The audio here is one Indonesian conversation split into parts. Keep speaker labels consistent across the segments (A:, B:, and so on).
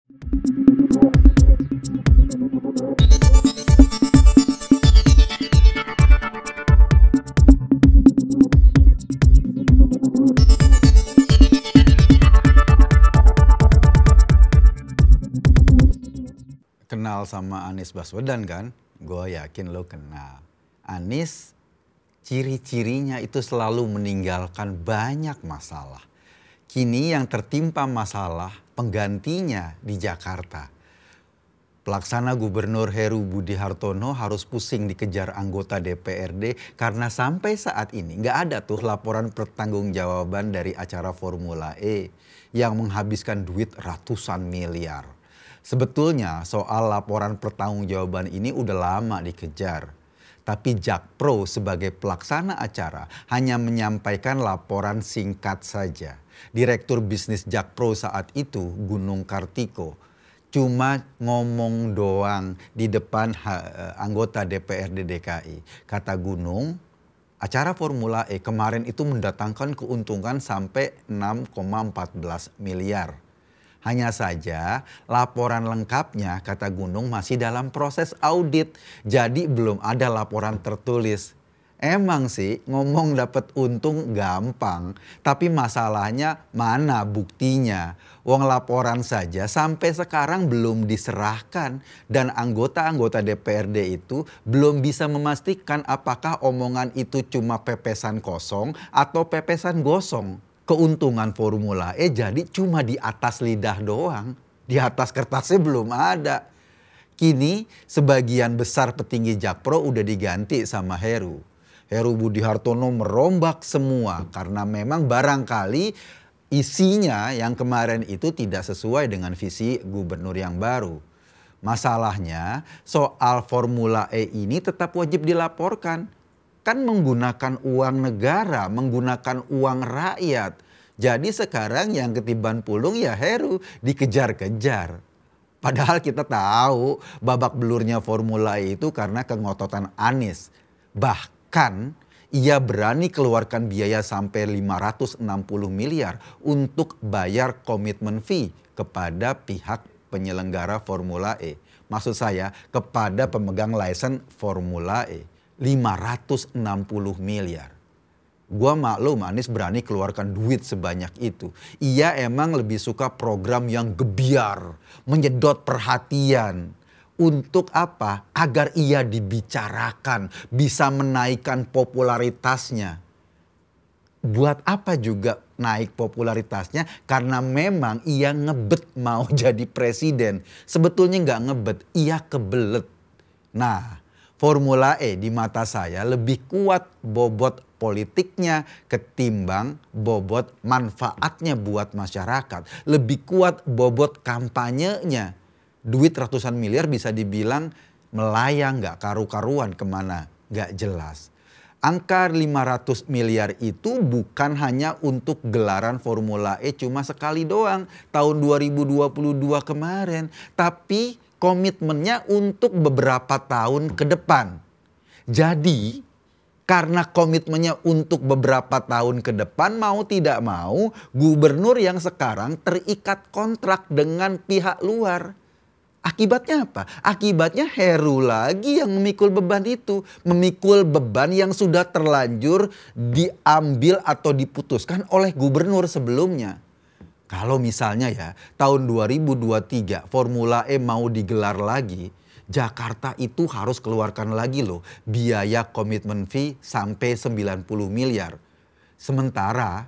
A: Kenal sama Anies Baswedan kan? Gue yakin lo kenal. Anies ciri-cirinya itu selalu meninggalkan banyak masalah. Kini yang tertimpa masalah penggantinya di Jakarta. Pelaksana Gubernur Heru Budi Hartono harus pusing dikejar anggota DPRD karena sampai saat ini nggak ada tuh laporan pertanggungjawaban dari acara Formula E yang menghabiskan duit ratusan miliar. Sebetulnya soal laporan pertanggungjawaban ini udah lama dikejar. Tapi Jakpro sebagai pelaksana acara hanya menyampaikan laporan singkat saja. Direktur bisnis Jakpro saat itu, Gunung Kartiko, cuma ngomong doang di depan anggota DPRD DKI. Kata Gunung, acara Formula E kemarin itu mendatangkan keuntungan sampai 6,14 miliar. Hanya saja laporan lengkapnya, kata Gunung, masih dalam proses audit. Jadi belum ada laporan tertulis. Emang sih ngomong dapat untung gampang. Tapi masalahnya mana buktinya? Wong laporan saja sampai sekarang belum diserahkan. Dan anggota-anggota DPRD itu belum bisa memastikan apakah omongan itu cuma pepesan kosong atau pepesan gosong. Keuntungan Formula E jadi cuma di atas lidah doang. Di atas kertasnya belum ada. Kini sebagian besar petinggi Jakpro udah diganti sama Heru. Heru Budi Hartono merombak semua karena memang barangkali isinya yang kemarin itu tidak sesuai dengan visi gubernur yang baru. Masalahnya soal Formula E ini tetap wajib dilaporkan. Kan menggunakan uang negara, menggunakan uang rakyat. Jadi sekarang yang ketiban pulung ya Heru dikejar-kejar. Padahal kita tahu babak belurnya Formula E itu karena kengototan Anies. Bahkan ia berani keluarkan biaya sampai 560 miliar untuk bayar komitmen fee kepada pihak penyelenggara Formula E. Maksud saya kepada pemegang lisensi Formula E. 560 miliar. Gua maklum Anies berani keluarkan duit sebanyak itu. Ia emang lebih suka program yang gebiar, menyedot perhatian. Untuk apa? Agar ia dibicarakan, bisa menaikkan popularitasnya. Buat apa juga naik popularitasnya? Karena memang ia ngebet mau jadi presiden. Sebetulnya nggak ngebet, ia kebelet. Nah, Formula E di mata saya lebih kuat bobot politiknya ketimbang bobot manfaatnya buat masyarakat. Lebih kuat bobot kampanyenya. Duit ratusan miliar bisa dibilang melayang gak karu-karuan kemana, gak jelas. Angka 500 miliar itu bukan hanya untuk gelaran Formula E cuma sekali doang tahun 2022 kemarin. Tapi komitmennya untuk beberapa tahun ke depan. Jadi karena komitmennya untuk beberapa tahun ke depan, mau tidak mau gubernur yang sekarang terikat kontrak dengan pihak luar. Akibatnya apa? Akibatnya Heru lagi yang memikul beban itu. Memikul beban yang sudah terlanjur diambil atau diputuskan oleh gubernur sebelumnya. Kalau misalnya ya tahun 2023 Formula E mau digelar lagi, Jakarta itu harus keluarkan lagi loh biaya komitmen fee sampai 90 miliar. Sementara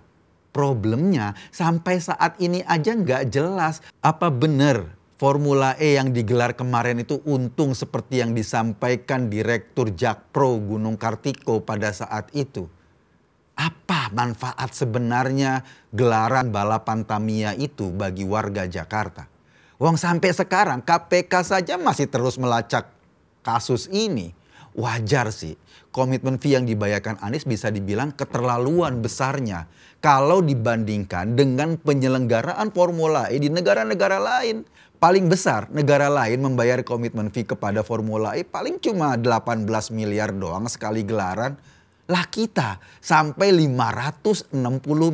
A: problemnya sampai saat ini aja nggak jelas apa benar Formula E yang digelar kemarin itu untung seperti yang disampaikan Direktur Jakpro Gunung Kartiko pada saat itu. Apa manfaat sebenarnya gelaran balapan Tamiya itu bagi warga Jakarta? Wong sampai sekarang KPK saja masih terus melacak kasus ini. Wajar sih komitmen fee yang dibayarkan Anies bisa dibilang keterlaluan besarnya. Kalau dibandingkan dengan penyelenggaraan Formula E di negara-negara lain. Paling besar negara lain membayar komitmen fee kepada Formula E paling cuma 18 miliar doang sekali gelaran. Lah kita sampai 560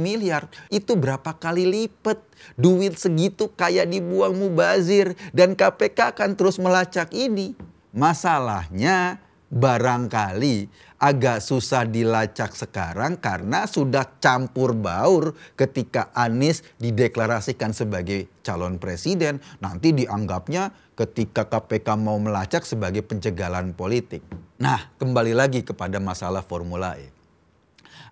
A: miliar. Itu berapa kali lipat. Duit segitu kayak dibuang mubazir. Dan KPK akan terus melacak ini. Masalahnya barangkali agak susah dilacak sekarang karena sudah campur baur ketika Anies dideklarasikan sebagai calon presiden. Nanti dianggapnya ketika KPK mau melacak sebagai penjagalan politik. Nah, kembali lagi kepada masalah Formula E.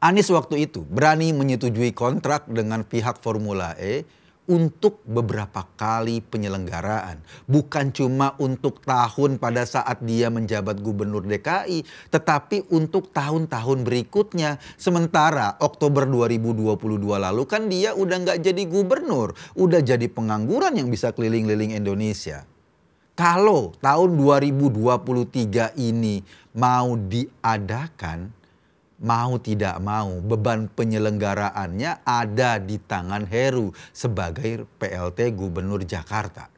A: Anies waktu itu berani menyetujui kontrak dengan pihak Formula E untuk beberapa kali penyelenggaraan. Bukan cuma untuk tahun pada saat dia menjabat gubernur DKI, tetapi untuk tahun-tahun berikutnya. Sementara Oktober 2022 lalu kan dia udah nggak jadi gubernur, udah jadi pengangguran yang bisa keliling-keliling Indonesia. Kalau tahun 2023 ini mau diadakan, mau tidak mau beban penyelenggaraannya ada di tangan Heru sebagai PLT Gubernur Jakarta.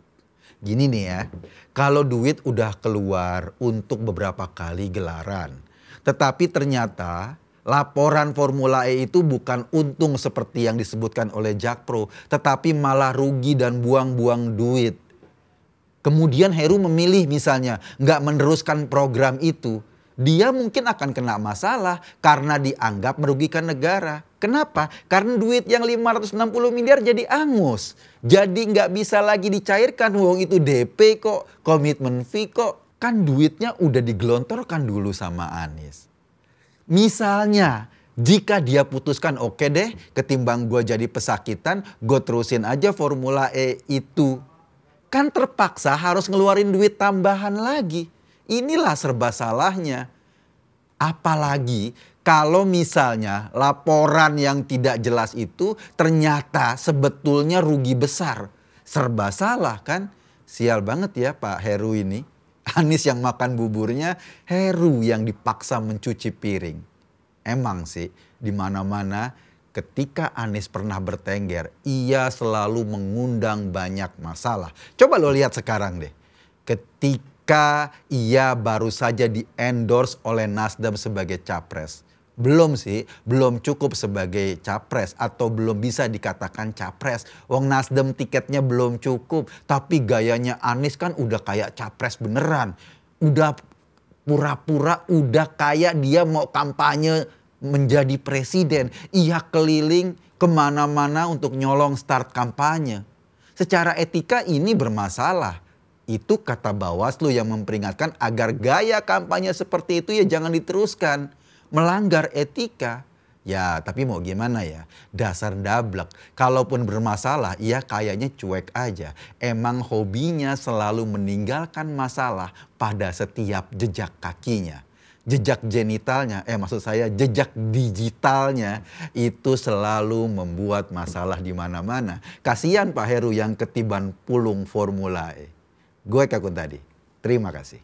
A: Gini nih ya, kalau duit udah keluar untuk beberapa kali gelaran, tetapi ternyata laporan Formula E itu bukan untung seperti yang disebutkan oleh Jakpro, tetapi malah rugi dan buang-buang duit. Kemudian Heru memilih misalnya nggak meneruskan program itu. Dia mungkin akan kena masalah karena dianggap merugikan negara. Kenapa? Karena duit yang 560 miliar jadi angus. Jadi nggak bisa lagi dicairkan. Wong itu DP kok, komitmen fee kok. Kan duitnya udah digelontorkan dulu sama Anies. Misalnya jika dia putuskan oke deh ketimbang gue jadi pesakitan, gue terusin aja Formula E itu. Kan terpaksa harus ngeluarin duit tambahan lagi. Inilah serba salahnya. Apalagi kalau misalnya laporan yang tidak jelas itu ternyata sebetulnya rugi besar. Serba salah kan? Sial banget ya Pak Heru ini. Anies yang makan buburnya, Heru yang dipaksa mencuci piring. Emang sih di mana-mana ketika Anies pernah bertengger, ia selalu mengundang banyak masalah. Coba lo lihat sekarang deh. Ketika ia baru saja di-endorse oleh Nasdem sebagai capres. Belum sih, belum cukup sebagai capres atau belum bisa dikatakan capres. Wong Nasdem tiketnya belum cukup, tapi gayanya Anies kan udah kayak capres beneran. Udah pura-pura udah kayak dia mau kampanye menjadi presiden. Ia keliling kemana-mana untuk nyolong start kampanye. Secara etika ini bermasalah. Itu kata Bawaslu yang memperingatkan agar gaya kampanye seperti itu ya jangan diteruskan. Melanggar etika. Ya tapi mau gimana ya, dasar dablek. Kalaupun bermasalah ia kayaknya cuek aja. Emang hobinya selalu meninggalkan masalah pada setiap jejak kakinya. Jejak genitalnya, maksud saya jejak digitalnya itu selalu membuat masalah di mana-mana. Kasihan Pak Heru yang ketiban pulung Formula E. Gue Kakun tadi. Terima kasih.